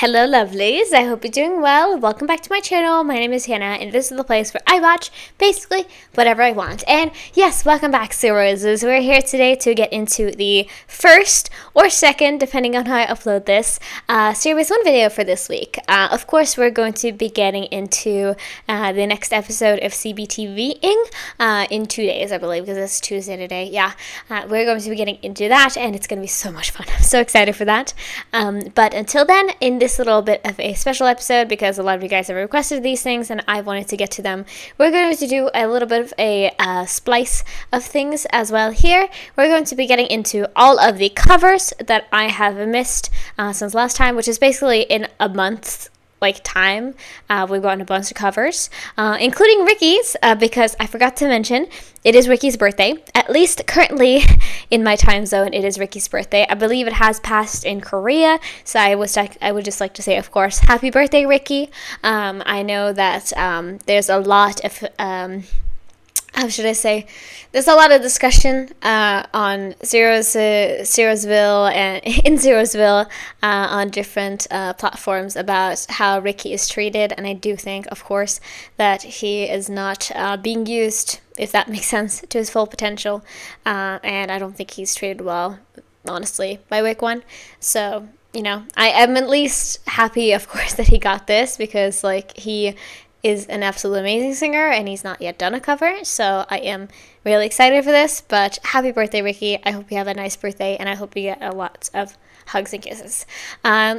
Hello lovelies, I hope you're doing well. Welcome back to my channel. My name is Hannah and this is the place where I watch basically whatever I want. And yes, welcome back Zeros. We're here today to get into the first or second, depending on how I upload this, ZEROBASEONE video for this week. Of course, we're going to be getting into the next episode of CBTVing in 2 days, I believe, because it's Tuesday today. Yeah, we're going to be getting into that and it's going to be so much fun. I'm so excited for that. But until then, in this little bit of a special episode, because a lot of you guys have requested these things and I wanted to get to them, we're going to do a little bit of a splice of things as well here. We're going to be getting into all of the covers that I have missed since last time, which is basically in a month's time. We've gotten a bunch of covers, including Ricky's, because I forgot to mention it is Ricky's birthday. At least currently in my time zone, it is Ricky's birthday. I believe it has passed in Korea, so I would just like to say, of course, happy birthday, Ricky. I know that there's a lot of how should I say? There's a lot of discussion on Zerosville and in Zerosville on different platforms about how Ricky is treated, and I do think, of course, that he is not being used, if that makes sense, to his full potential, and I don't think he's treated well, honestly, by Week 1. So, you know, I am at least happy, of course, that he got this, because he is an absolute amazing singer and he's not yet done a cover, so I am really excited for this. But happy birthday, Ricky. I hope you have a nice birthday and I hope you get a lot of hugs and kisses.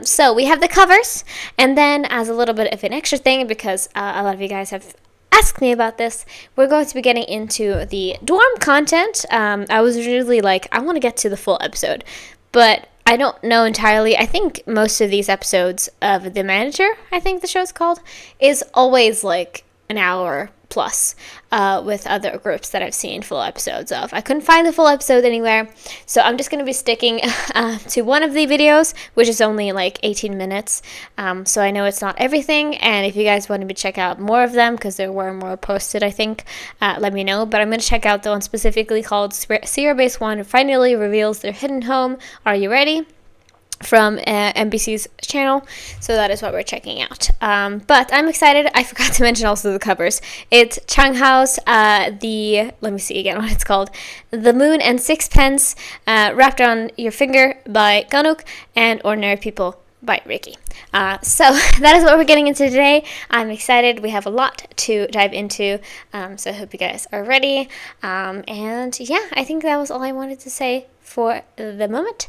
So we have the covers, and then as a little bit of an extra thing, because a lot of you guys have asked me about this, we're going to be getting into the dorm content. I was really I want to get to the full episode, but I don't know entirely. I think most of these episodes of The Manager, I think the show's called, is always an hour plus with other groups that I've seen full episodes of. I couldn't find the full episode anywhere, so I'm just going to be sticking to one of the videos, which is only 18 minutes. So I know it's not everything, and if you guys want me to check out more of them, because there were more posted, I think, let me know. But I'm going to check out the one specifically called ZEROBASEONE finally reveals their hidden home. Are you ready? From NBC's channel, so that is what we're checking out. But I'm excited. I forgot to mention also the covers. It's Changhao's let me see again what it's called, The Moon and Sixpence, Wrapped on Your Finger by Ganuk, and Ordinary People by Ricky. So that is what we're getting into today. I'm excited. We have a lot to dive into, so I hope you guys are ready. And yeah, I think that was all I wanted to say for the moment.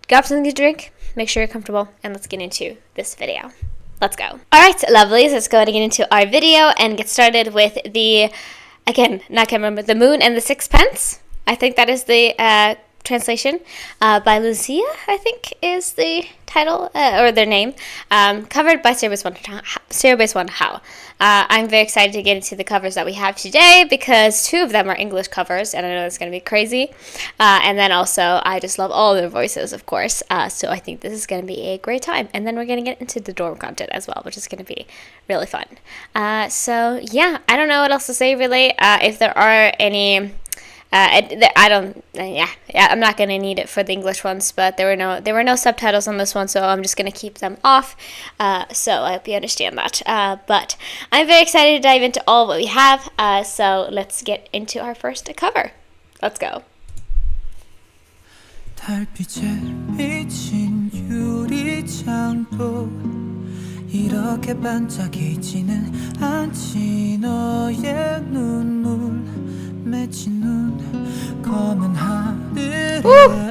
Grab something to drink, make sure you're comfortable, and let's get into this video. Let's go. Alright, lovelies, let's go ahead and get into our video and get started with the, again, I can't remember, The Moon and the Sixpence. I think that is the translation, by Lucia, I think is the title, or their name, covered by ZEROBASEONE How. I'm very excited to get into the covers that we have today, because 2 of them are English covers, and I know it's going to be crazy, and then also, I just love all their voices, of course, so I think this is going to be a great time, and then we're going to get into the dorm content as well, which is going to be really fun. So, yeah, I don't know what else to say, really. If there are any I'm not gonna need it for the English ones, but there were no subtitles on this one, so I'm just gonna keep them off. So I hope you understand that. But I'm very excited to dive into all what we have. So let's get into our first cover. Let's go. 달빛에 비친 유리창도 이렇게 반짝이지는 않지. 너의 눈물 맺힌 눈 검은 하늘에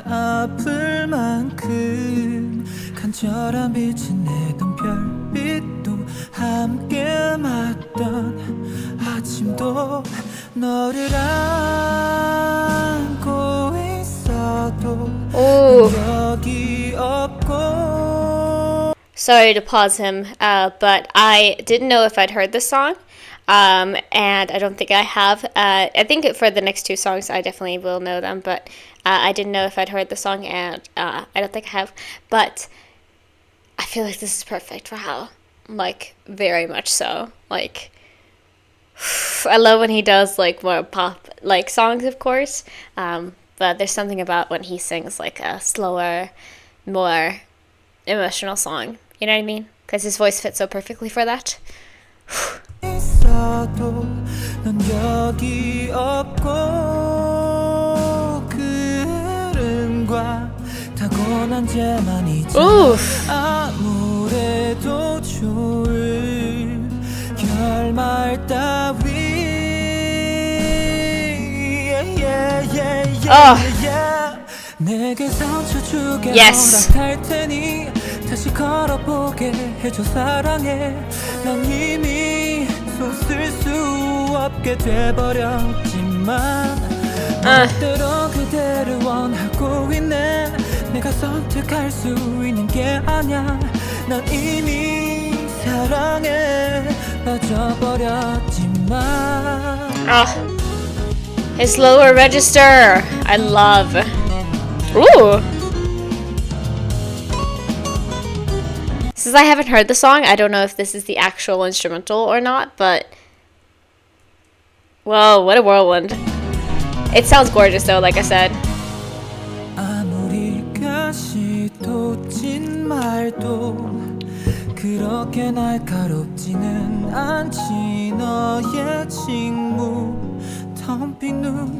아플 만큼 간절한 빛은 내던 별빛도 함께 맞던 아침도 너를 안고 있어도 적이 없고. Sorry to pause him, but I didn't know if I'd heard this song. And I don't think I have. I think for the next 2 songs, I definitely will know them, but I didn't know if I'd heard the song, and I don't think I have. But I feel like this is perfect for How. Very much so. I love when he does, more pop, songs, of course. But there's something about when he sings, a slower, more emotional song. You know what I mean? Because his voice fits so perfectly for that. 넌 여기 없고 그 흐름과 타고난 죄만 있잖아 아무래도 좋을 결말 따위 내게 상처 주게 허락할 테니 다시 걸어보게 해줘 사랑해 난 이미 손 쓸 수 없게 돼버렸지만 멋대로 그대를 원하고 있네 내가 선택할 수 있는 게 아냐 난 이미 사랑에 빠져버렸지만 His lower register I love. Ooh. Since I haven't heard the song, I don't know if this is the actual instrumental or not, but whoa, what a whirlwind. It sounds gorgeous though, like I said. 아무리 가시돋친 말도 그렇게 날카롭지는 않지 너의 직무 텅 빈 눈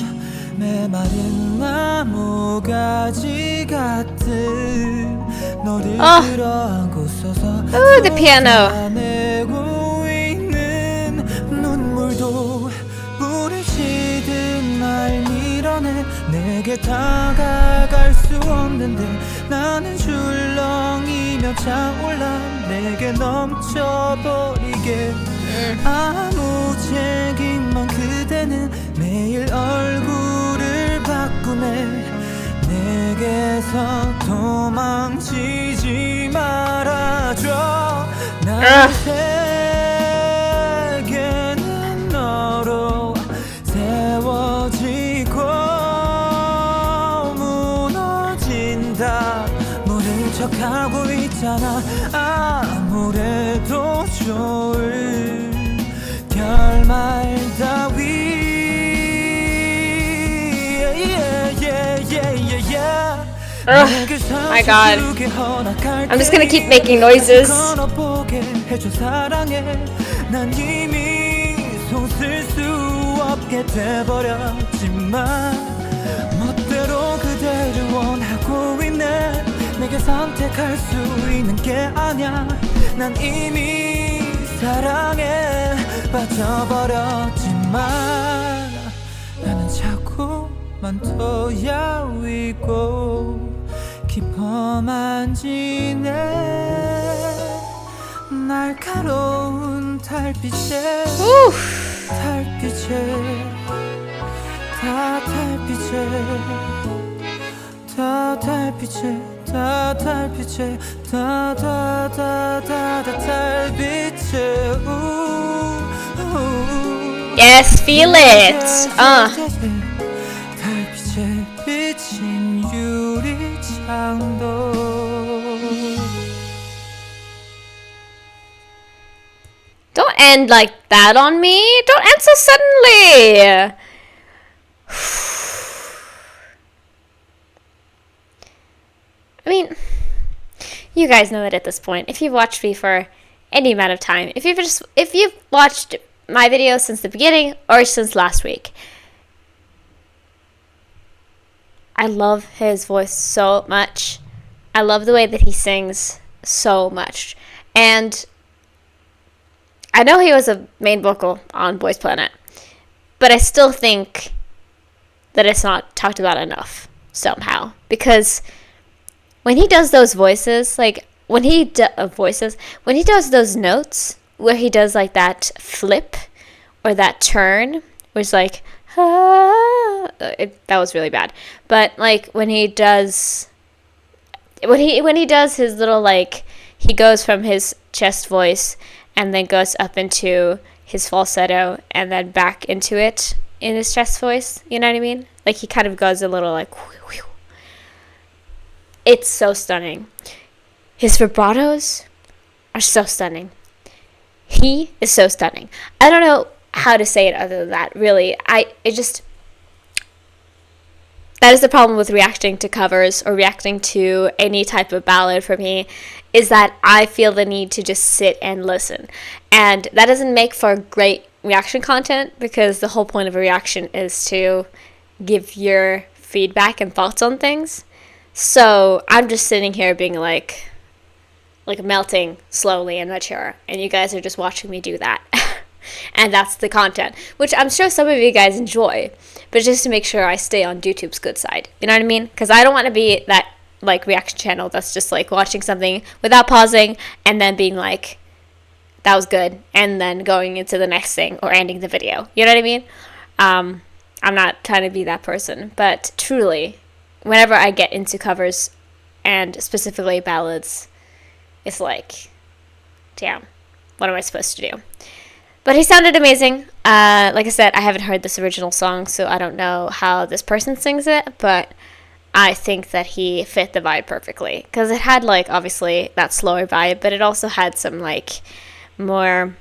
메마른 나무가지 같은 너를 들어안고 서서 the piano. 내고 있는 눈물도 부딪히듯 날 밀어내 내게 다가갈 수 없는데 나는 줄렁이며 차올라 내게 넘쳐버리게 아무 책임만 그대는 매일 얼굴을 바꾸네 내게서 도망치지 말아줘 나의 세계는 너로 세워지고 무너진다 모른 척하고 있잖아 아무래도 좋을 결말 따위 My god. I'm just gonna keep making noises. 난 이미 손쓸 수 없게 돼버렸지만 멋대로 그대를 원하고 있네 내게 선택할 수 있는 게 아냐 난 이미 사랑에 빠져버렸지만 나는 자꾸만 더 야위고 깊어만 지네 날카로운 달빛에 달빛에 다 달빛에 다 달빛에 다 달빛에 다다다다다 달빛에 Yes, feel it. 달빛에 비친 유리창도 Don't end like that on me. Don't end so suddenly. I mean, you guys know it at this point. If you've watched me for any amount of time, if you've watched my videos since the beginning or since last week, I love his voice so much. I love the way that he sings so much. And I know he was a main vocal on Boys Planet, but I still think that it's not talked about enough somehow. Because when he does those voices, like when he does those notes where he does like that flip or that turn, where it's like, that was really bad. But like when he does his little like, he goes from his chest voice and then goes up into his falsetto and then back into it in his chest voice. You know what I mean? Like he kind of goes a little like, whew. It's so stunning. His vibratos are so stunning. He is so stunning. I don't know how to say it other than that, really. That that is the problem with reacting to covers or reacting to any type of ballad for me, is that I feel the need to just sit and listen. And that doesn't make for great reaction content, because the whole point of a reaction is to give your feedback and thoughts on things. So I'm just sitting here being like melting slowly in my chair, and you guys are just watching me do that. And that's the content, which I'm sure some of you guys enjoy, but just to make sure I stay on YouTube's good side. You know what I mean? Because I don't want to be that like reaction channel that's just like watching something without pausing and then being like, that was good, and then going into the next thing or ending the video. You know what I mean? I'm not trying to be that person, but truly, whenever I get into covers and specifically ballads, it's like, damn, what am I supposed to do? But he sounded amazing. Like I said, I haven't heard this original song, so I don't know how this person sings it, but I think that he fit the vibe perfectly. Because it had, like, obviously that slower vibe, but it also had some, like, more,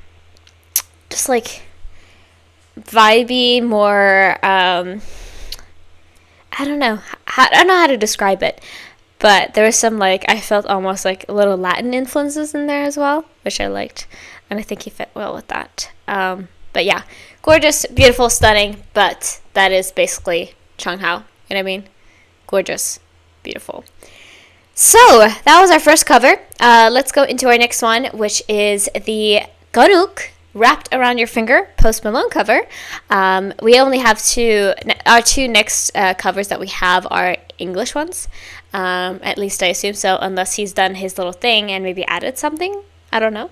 just, like, vibey, more, I don't know how to describe it. But there was some, like, I felt almost like little Latin influences in there as well, which I liked. And I think he fit well with that. But yeah, gorgeous, beautiful, stunning. But that is basically Chung Hao. You know what I mean? Gorgeous, beautiful. So that was our first cover. Let's go into our next one, which is the Ganuk Wrapped Around Your Finger Post Malone cover. We only have our two next covers that we have are English ones. At least I assume so, unless he's done his little thing and maybe added something. I don't know.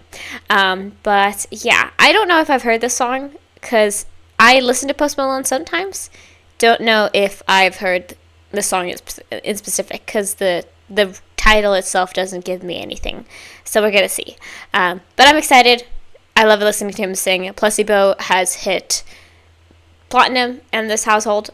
But yeah, I don't know if I've heard this song, because I listen to Post Malone sometimes. Don't know if I've heard the song in specific, because the title itself doesn't give me anything. So we're going to see. But I'm excited. I love listening to him sing. Placebo has hit platinum in this household.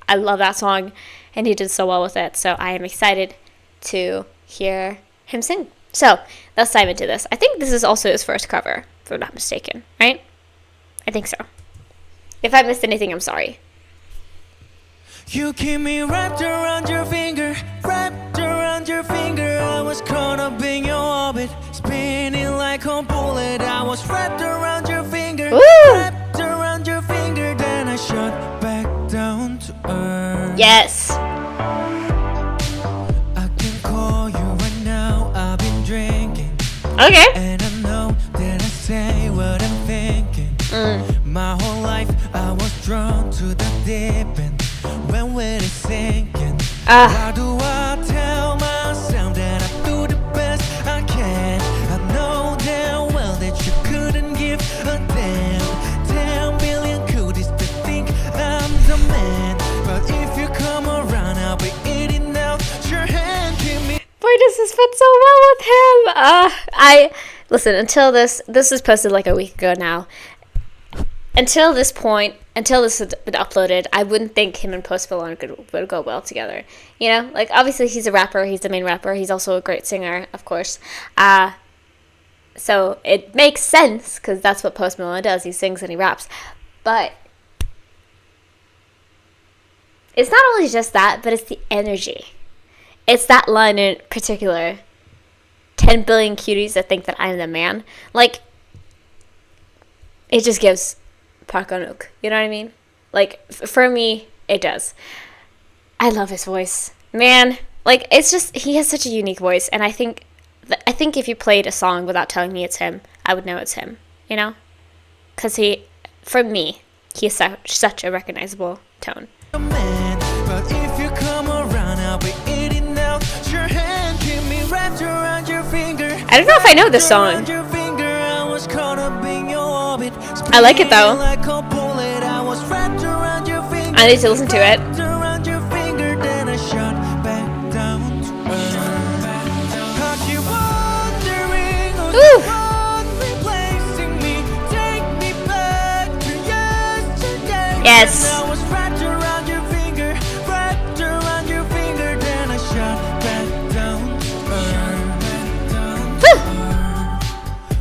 I love that song, and he did so well with it. So I am excited to hear him sing. So let's dive into this. I think this is also his first cover, if I'm not mistaken, right? I think so. If I missed anything, I'm sorry. You keep me wrapped around your finger, wrapped around your finger. I was caught up in your orbit, spinning like a bullet. I was wrapped around your finger, wrapped around your finger. Then I shot back down to earth. Yes. I can call you right now. I've been drinking. Okay. And I know that I say what I'm thinking. My whole life I was drawn to the deep end. When we're sinking, why do I tell myself that I do the best I can? I know damn well that you couldn't give a damn. 10 billion cuties to think I'm the man. But if you come around, I'll be eating out your hand. Give me. Boy, does this fit so well with him. Listen, until this was posted like a week ago now. Until this point, until this had been uploaded, I wouldn't think him and Post Malone would go well together. You know, like, obviously he's a rapper, he's the main rapper, he's also a great singer, of course. So it makes sense, because that's what Post Malone does, he sings and he raps. But it's not only just that, but it's the energy. It's that line in particular, 10 billion cuties that think that I'm the man. Like, it just gives Park Ganuk, you know what I mean? Like, for me, it does. I love his voice, man. Like, it's just, he has such a unique voice, and I think if you played a song without telling me it's him, I would know it's him, you know? Because for me, he has such a recognizable tone. But if you come around, I'll be eating out your hand. Keep me wrapped around your finger. I don't know if I know this song. I like it though. I need to listen to it. Ooh. Yes.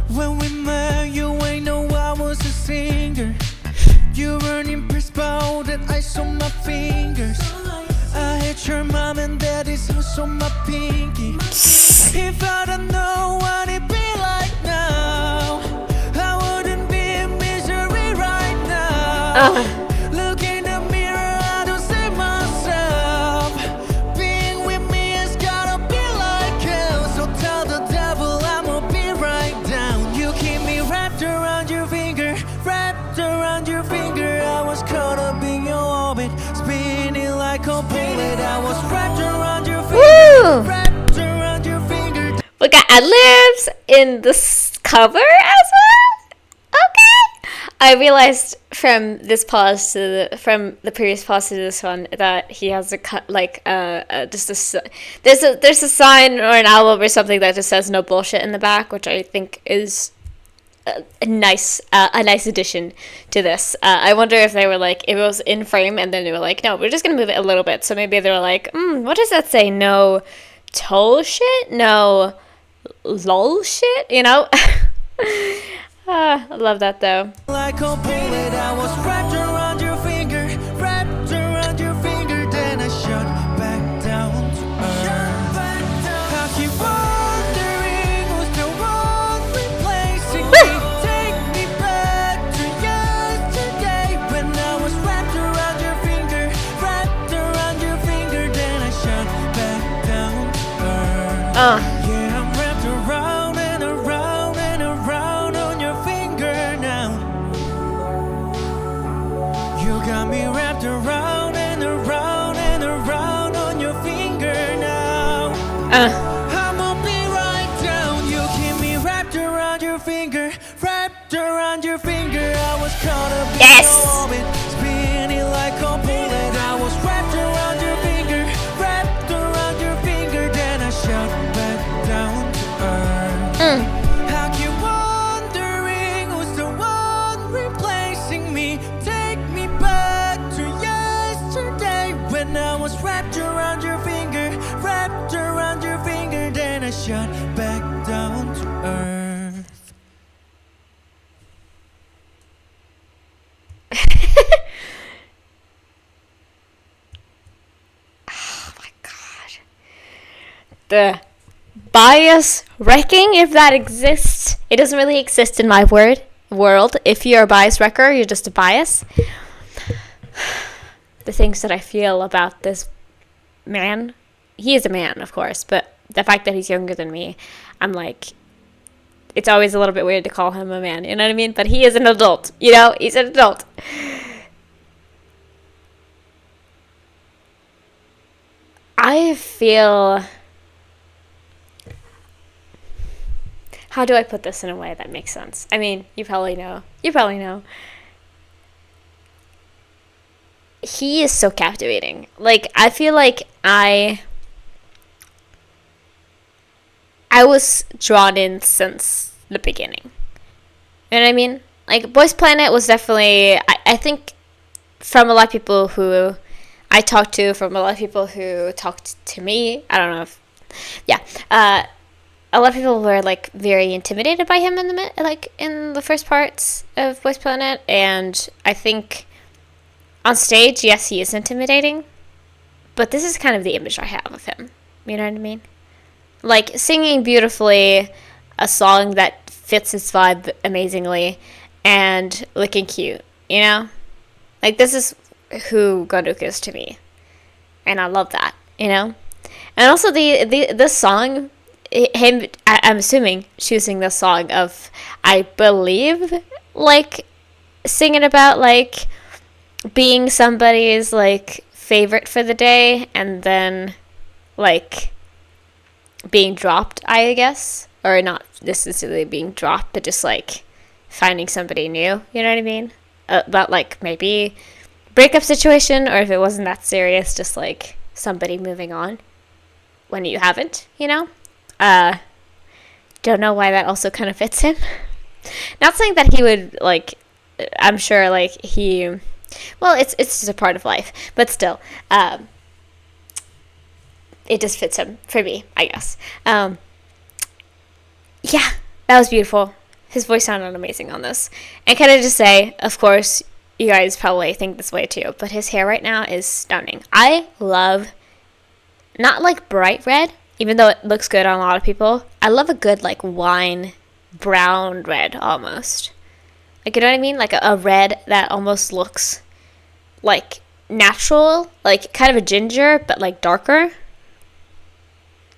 When we met, you ain't know I was a singer. You weren't impressed by all that I saw my fingers. I on my pinky. If I don't know what it be like now, I wouldn't be in misery right now. Look in the mirror, I don't see myself. Being with me is gotta be like hell. So tell the devil I'ma be right down. You keep me wrapped around your finger, wrapped around your finger. I was caught up in your orbit, spinning like a bullet. I was wrapped around your finger, wrapped around your finger. We got ad-libs in this cover as well. Okay. I realized from this pause to from the previous pause to this one that he has a cut like just a there's a sign or an album or something that just says "no bullshit" in the back, which I think is a nice addition to this. I wonder if they were like, if it was in frame and then they were like, no, we're just gonna move it a little bit. So maybe they were like, what does that say? No toll shit? No lol shit? You know? I love that though. Like a bullet, I was wrapped around your finger, wrapped around your finger, then I shut back down to earth. I keep wondering who's the one replacing me. Take me back to yesterday when I was wrapped around your finger, wrapped around your finger, then I shut back down to earth. Yeah, I'm wrapped around and around and around on your finger now. You got me wrapped around and around and around on your finger now. I'ma be right down. You keep me wrapped around your finger, wrapped around your finger. I was caught up in Yes. your orbit, spinning like a bullet. I was wrapped around your finger, wrapped around your finger, then I shut back down to earth. I keep wondering who's the one replacing me. Take me back to yesterday when I was wrapped around your finger, wrapped around your finger, then I shut back down to earth. Oh my god. The bias wrecking, if that exists. It doesn't really exist in my world. If you're a bias wrecker, you're just a bias. The things that I feel about this man, he is a man, of course, but the fact that he's younger than me, I'm like, it's always a little bit weird to call him a man, you know what I mean? But he is an adult, you know? He's an adult. I feel... How do I put this in a way that makes sense? I mean, you probably know. You probably know. He is so captivating. Like, I feel like I was drawn in since the beginning. You know what I mean? Like, Boys Planet was definitely, I think, from a lot of people who I talked to, from a lot of people who talked to me, I don't know if, yeah, a lot of people were, like, very intimidated by him in the first parts of Boys Planet, and I think on stage, yes, he is intimidating, but this is kind of the image I have of him. You know what I mean? Like, singing beautifully, a song that fits his vibe amazingly, and looking cute, you know? Like, this is who Godok is to me, and I love that, you know? And also, this song, I'm assuming, choosing this song of, I believe, like, singing about, like, being somebody's, like, favorite for the day, and then, like, being dropped, I guess. Or not necessarily being dropped, but just, like, finding somebody new, you know what I mean? About, like, maybe breakup situation, or if it wasn't that serious, just, like, somebody moving on when you haven't, you know? Don't know why that also kind of fits him. Not saying that he would, like, I'm sure, like, he... Well, it's just a part of life, but still, it just fits him for me, I guess. Yeah, that was beautiful. His voice sounded amazing on this. And can I just say, of course, you guys probably think this way too, but his hair right now is stunning. I love not like bright red, even though it looks good on a lot of people. I love a good like wine brown red almost. Like, you know what I mean? Like a red that almost looks like natural, like kind of a ginger, but like darker.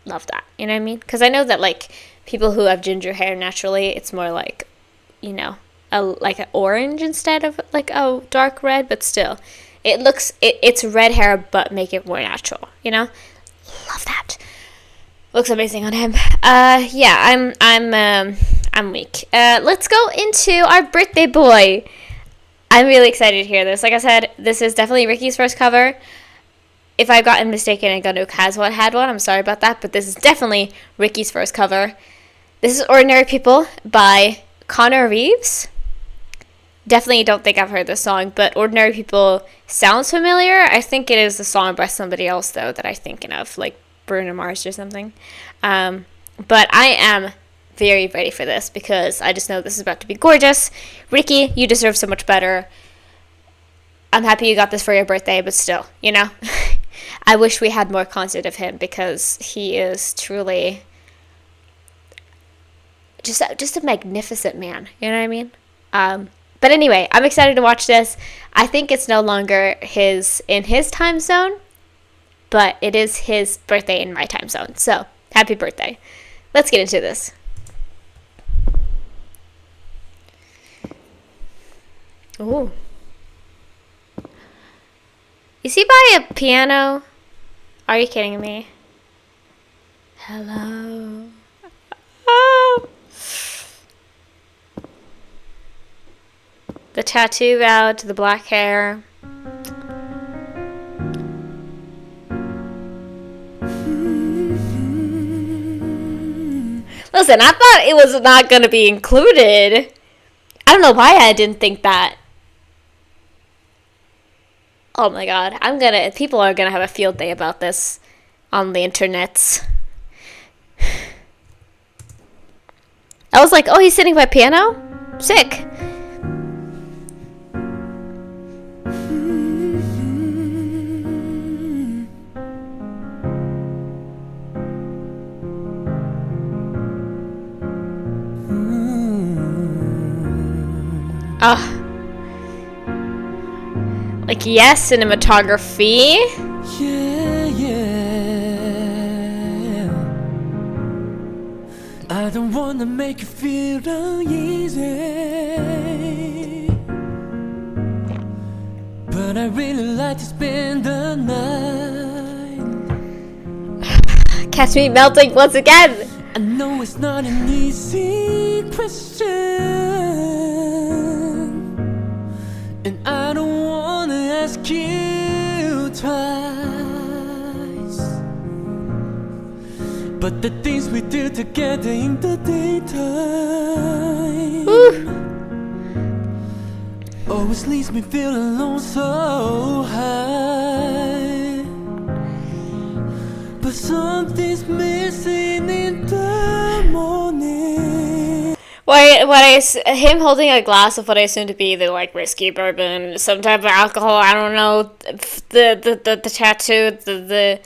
Love that. You know what I mean? Because I know that like people who have ginger hair naturally, it's more like, you know, like an orange instead of like a dark red, but still, it's red hair, but make it more natural. You know, love that. Looks amazing on him. Yeah, I'm weak. Let's go into our birthday boy. I'm really excited to hear this. Like I said, this is definitely Ricky's first cover. If I've gotten mistaken and Gunuk had one, I'm sorry about that, but this is definitely Ricky's first cover. This is Ordinary People by Connor Reeves. Definitely don't think I've heard this song, but Ordinary People sounds familiar. I think it is a song by somebody else, though, that I'm thinking of, like Bruno Mars or something. But I am very ready for this because I just know this is about to be gorgeous. Ricky, you deserve so much better. I'm happy you got this for your birthday, but still, you know. I wish we had more content of him because he is truly just a magnificent man. You know what I mean? But anyway, I'm excited to watch this. I think it's no longer in his time zone, but it is his birthday in my time zone. So, happy birthday. Let's get into this. Ooh. Is he by a piano? Are you kidding me? Hello. Oh. The tattoo out, the black hair. Listen, I thought it was not going to be included. I don't know why I didn't think that. Oh my god, people are gonna have a field day about this on the internets. I was like, oh, he's sitting by piano? Sick. Like, yes, cinematography. Yeah. I don't wanna make you feel uneasy, but I really like to spend the night. Catch me melting once again. I know it's not an easy question, and I don't wanna ask you twice, but the things we do together in the daytime always leaves me feeling alone so high. But something's missing in the morning. Him holding a glass of what I assume to be the like whiskey, bourbon, some type of alcohol. I don't know. The tattoo, the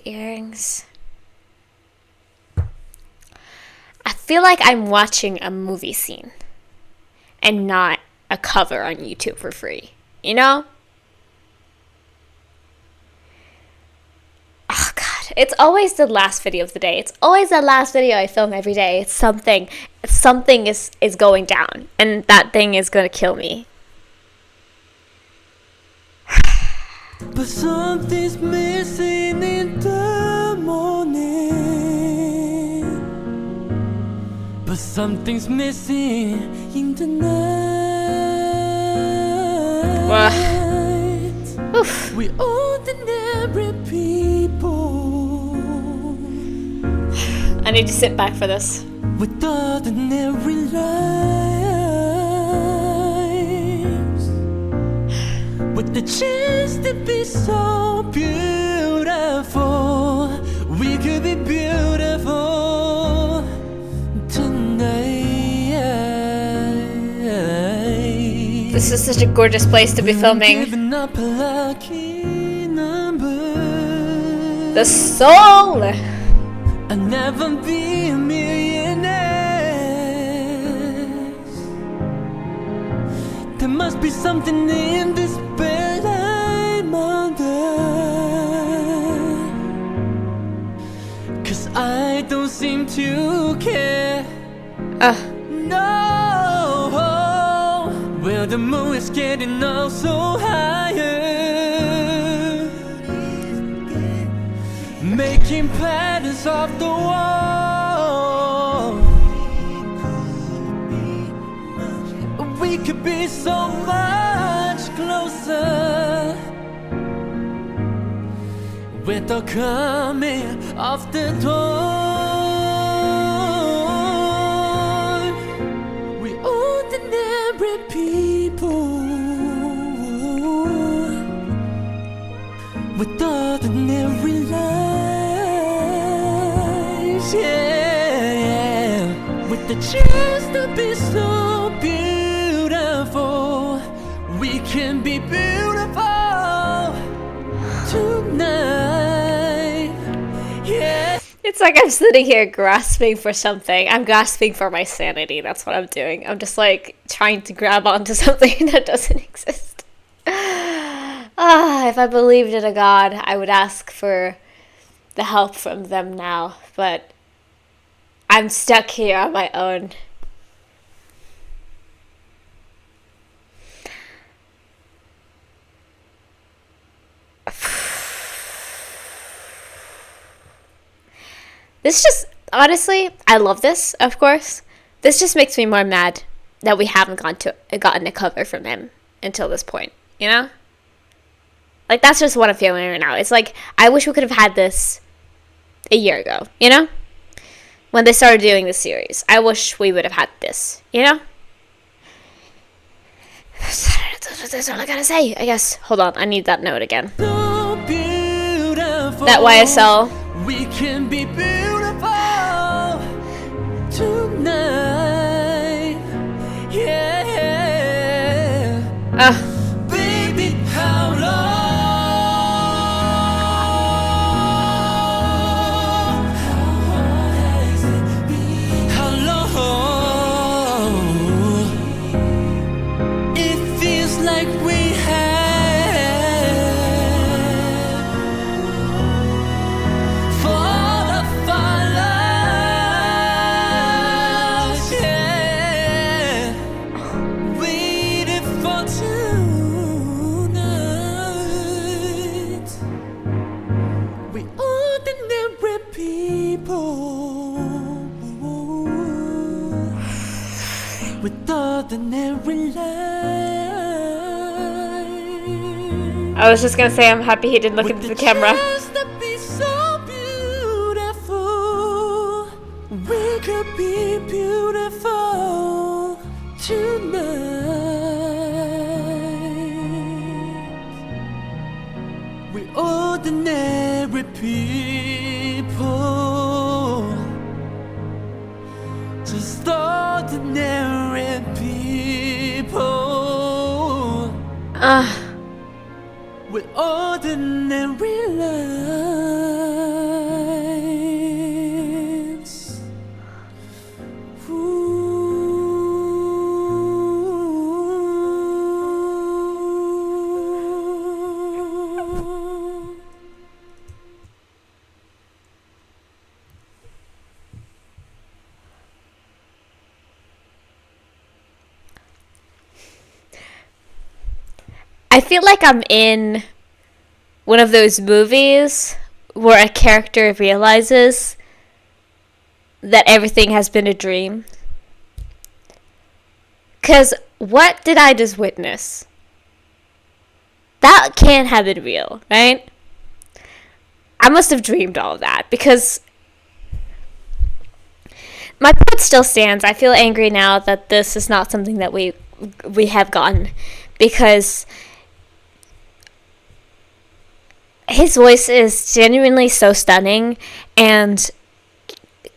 earrings. I feel like I'm watching a movie scene and not a cover on YouTube for free. You know? Oh god, it's always the last video of the day. It's always the last video I film every day. It's something is going down, and that thing is gonna kill me. But something's missing in the morning. But something's missing in the night. Oof. We ordinary people. I need to sit back for this. With ordinary lives, with the chance to be so beautiful, we could be beautiful tonight. The This is such a gorgeous place to be filming. The soul! I'll never be a millionaire. There must be something in this bed I'm under, 'cause I don't seem to care. No, well, the moon is getting up so higher, making patterns off the wall. We could be so much closer with the coming of the dawn. We ordinary people with ordinary lives, yeah, with the chance to be so beautiful. We can be beautiful tonight, yeah. It's like I'm sitting here grasping for something. I'm grasping for my sanity. That's what I'm doing. I'm just like trying to grab onto something that doesn't exist. If I believed in a God, I would ask for the help from them now. But I'm stuck here on my own. This just, honestly, I love this, of course. This just makes me more mad that we haven't gotten a cover from him until this point, you know? Like, that's just what I'm feeling right now. It's like, I wish we could have had this a year ago, you know? When they started doing this series. I wish we would have had this, you know? That's all I gotta say, I guess. Hold on, I need that note again. So beautiful. That YSL. We can be beautiful tonight, yeah. Baby, how long? How has it been? How long? It feels like we with ordinary life. I was just gonna say I'm happy he didn't look into the camera. To be so beautiful, we could be beautiful tonight. We ordinary people, just ordinary people with ordinary lives. I feel like I'm in one of those movies where a character realizes that everything has been a dream. 'Cause what did I just witness? That can't have been real, right? I must have dreamed all of that, because my point still stands. I feel angry now that this is not something that we have gotten, because his voice is genuinely so stunning and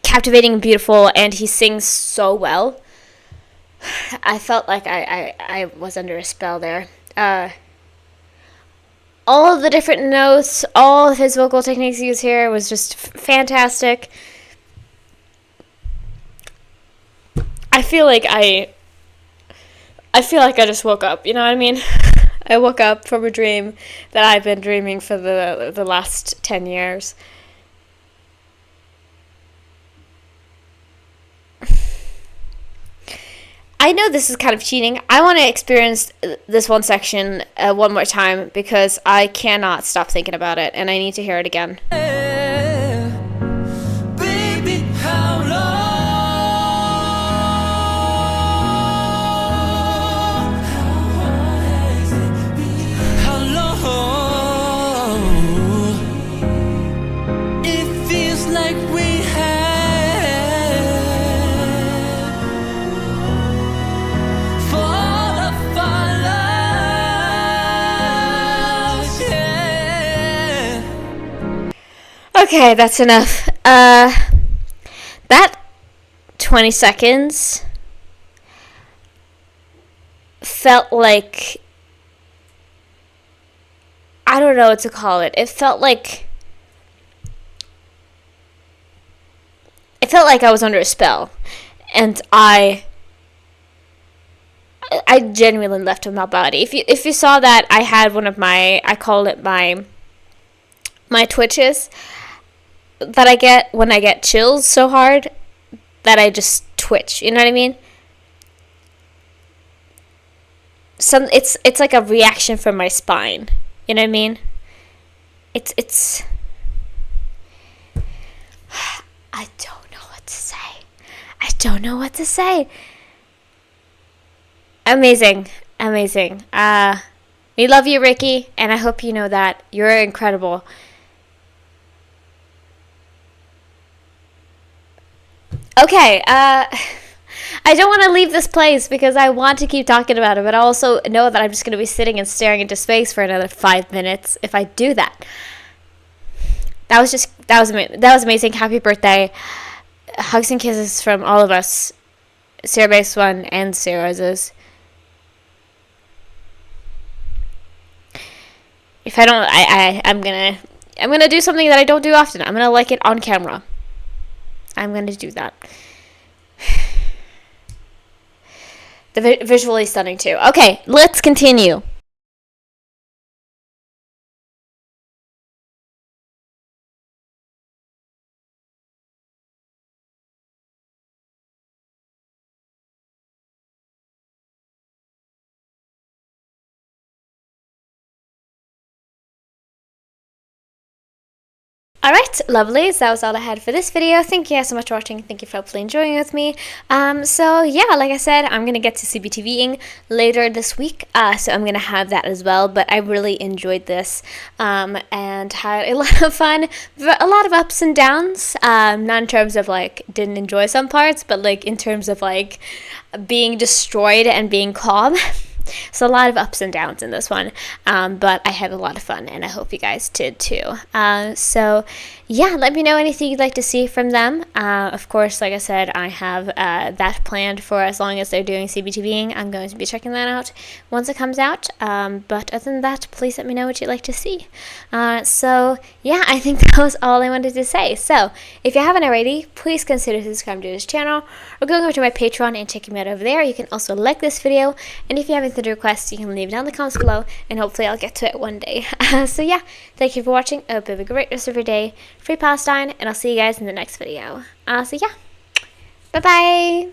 captivating and beautiful, and he sings so well. I felt like I was under a spell there. All of the different notes, all of his vocal techniques used here was just fantastic. I feel like I just woke up, you know what I mean? I woke up from a dream that I've been dreaming for the last 10 years. I know this is kind of cheating. I want to experience this one section one more time because I cannot stop thinking about it and I need to hear it again. Baby, how long? How long? It feels like we had for all of our lives, yeah. Okay, that's enough. That 20 seconds felt like, I don't know what to call it. It felt like I was under a spell, and I genuinely left my body. If you saw that, I had one of my, I call it my twitches that I get when I get chills so hard that I just twitch. You know what I mean? It's like a reaction from my spine. You know what I mean? It's I don't know what to say. I don't know what to say. Amazing. We love you, Ricky, and I hope you know that. You're incredible. Okay, I don't want to leave this place because I want to keep talking about it, but I also know that I'm just going to be sitting and staring into space for another 5 minutes if I do that. That was amazing. Happy birthday. Hugs and kisses from all of us. ZEROBASEONE and Zeros. If I don't, I'm gonna do something that I don't do often. I'm gonna like it on camera. I'm gonna do that. The visually stunning too. Okay, let's continue. Alright, lovelies, that was all I had for this video. Thank you guys so much for watching. Thank you for hopefully enjoying with me. So yeah, like I said, I'm going to get to CBTVing later this week. So I'm going to have that as well. But I really enjoyed this and had a lot of fun. A lot of ups and downs. Not in terms of like, didn't enjoy some parts, but like in terms of like being destroyed and being calm. So a lot of ups and downs in this one, but I had a lot of fun, and I hope you guys did too. So yeah, let me know anything you'd like to see from them. Of course, like I said, I have that planned for as long as they're doing CBTVing. I'm going to be checking that out once it comes out. But other than that, please let me know what you'd like to see. So yeah, I think that was all I wanted to say. So if you haven't already, please consider subscribing to this channel or going over to my Patreon and checking me out over there. You can also like this video, and if you have anything to request, you can leave it down in the comments below, and hopefully I'll get to it one day. So yeah, thank you for watching. I hope you have a great rest of your day. Free Palestine, and I'll see you guys in the next video. So yeah, bye bye.